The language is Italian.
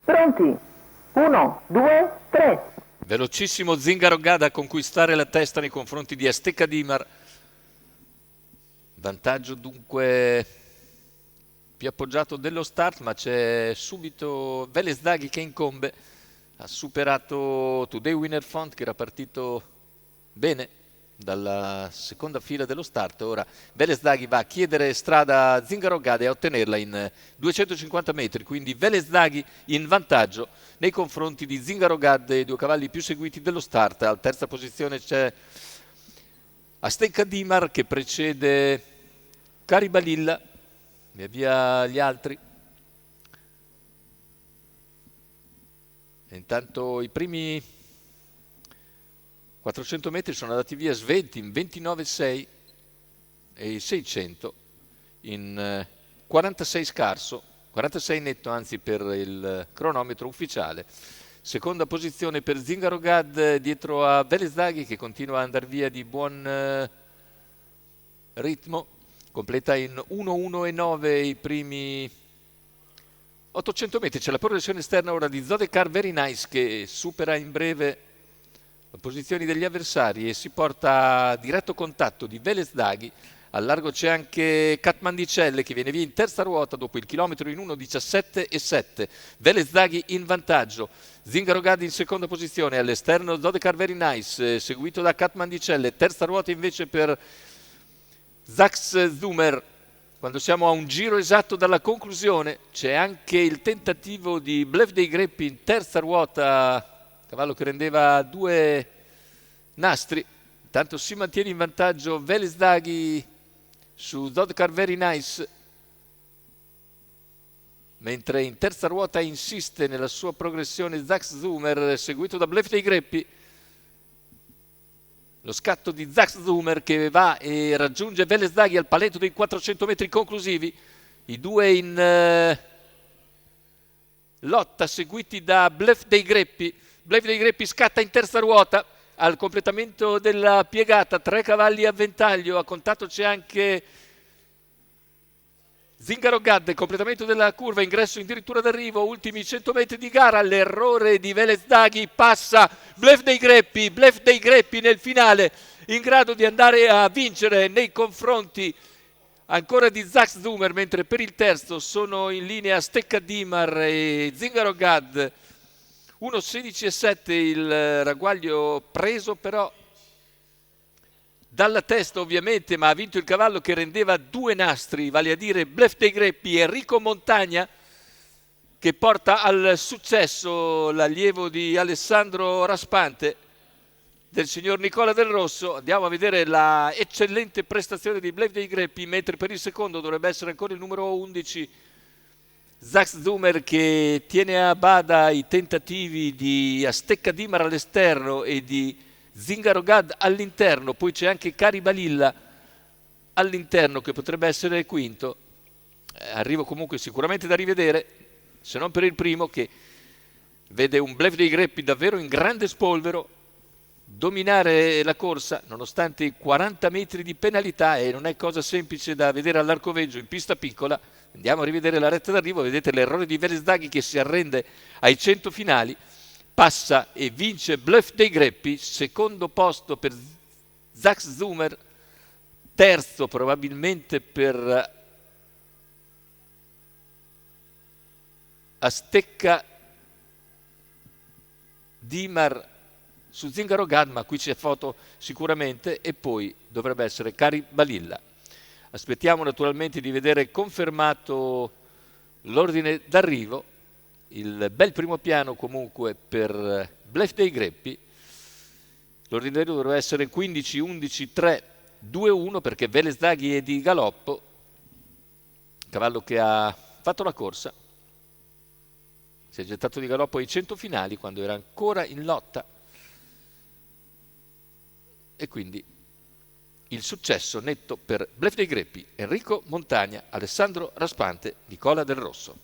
Pronti? 1, 2, 3. Velocissimo Zingaro Gad a conquistare la testa nei confronti di Azteca Dimar. Vantaggio dunque più appoggiato dello start, ma c'è subito Velez Daghi che incombe. Ha superato Today Winner Font che era partito bene dalla seconda fila dello start. Ora Velez Daghi va a chiedere strada a Zingaro Gad e a ottenerla in 250 metri, quindi Velez Daghi in vantaggio nei confronti di Zingaro Gad, i due cavalli più seguiti dello start. Alla terza posizione c'è Azteca Dimar che precede Caribalilla, via gli altri. E intanto i primi 400 metri sono andati via svelti in 29,6 e i 600 in 46 scarso, 46 netto anzi per il cronometro ufficiale. Seconda posizione per Zingaro Gad dietro a Velez Daghi che continua ad andare via di buon ritmo, completa in 1:1:9 i primi 800 metri. C'è la progressione esterna ora di Zodecar Very Nice che supera in breve le posizioni degli avversari e si porta a diretto contatto di Velez Daghi. Al largo c'è anche Katmandicelle che viene via in terza ruota dopo il chilometro in 1:17,7. Velez Daghi in vantaggio, Zingaro Gad in seconda posizione, all'esterno Zodecar Very Nice seguito da Katmandicelle. Terza ruota invece per Zax Zumer. Quando siamo a un giro esatto dalla conclusione c'è anche il tentativo di Bluff dei Greppi in terza ruota, cavallo che rendeva 2 nastri. Intanto si mantiene in vantaggio Velez Daghi su Zodecar Very Nice, mentre in terza ruota insiste nella sua progressione Zax Zumer seguito da Bluff dei Greppi. Lo scatto di Zax Zumer che va e raggiunge Velez Daghi al paletto dei 400 metri conclusivi. I due in lotta seguiti da Bluff dei Greppi. Bluff dei Greppi scatta in terza ruota al completamento della piegata, 3 cavalli a ventaglio. A contatto c'è anche Zingaro Gad, completamento della curva, ingresso addirittura d'arrivo, ultimi 100 metri di gara, l'errore di Velez Daghi, passa Bluff dei Greppi nel finale, in grado di andare a vincere nei confronti ancora di Zax Zumer, mentre per il terzo sono in linea Azteca Dimar e Zingaro Gad. 1:16,7 il ragguaglio preso però dalla testa ovviamente, ma ha vinto il cavallo che rendeva 2 nastri, vale a dire Bluff dei Greppi, Enrico Montagna, che porta al successo l'allievo di Alessandro Raspante, del signor Nicola Del Rosso. Andiamo a vedere la eccellente prestazione di Bluff dei Greppi, mentre per il secondo dovrebbe essere ancora il numero 11, Zax Zumer, che tiene a bada i tentativi di Azteca Dimar all'esterno e di Zingaro Gad all'interno. Poi c'è anche Caribalilla all'interno che potrebbe essere quinto. Arrivo comunque sicuramente da rivedere, se non per il primo che vede un Bluff dei Greppi davvero in grande spolvero dominare la corsa nonostante i 40 metri di penalità, e non è cosa semplice da vedere all'Arcoveggio in pista piccola. Andiamo a rivedere la retta d'arrivo, vedete l'errore di Velez Daghi che si arrende ai 100 finali, passa e vince Bluff dei Greppi. Secondo posto per Zax Zumer, terzo probabilmente per Azteca Dimar su Zingaro Gad, ma qui c'è foto sicuramente, e poi dovrebbe essere Caribalilla. Aspettiamo naturalmente di vedere confermato l'ordine d'arrivo. Il bel primo piano comunque per Bluff dei Greppi. L'ordine d'arrivo dovrebbe essere 15, 11, 3, 2, 1 perché Velez Daghi è di galoppo, cavallo che ha fatto la corsa, si è gettato di galoppo ai 100 finali quando era ancora in lotta, e quindi il successo netto per Bluff dei Greppi, Enrico Montagna, Alessandro Raspante, Nicola Del Rosso.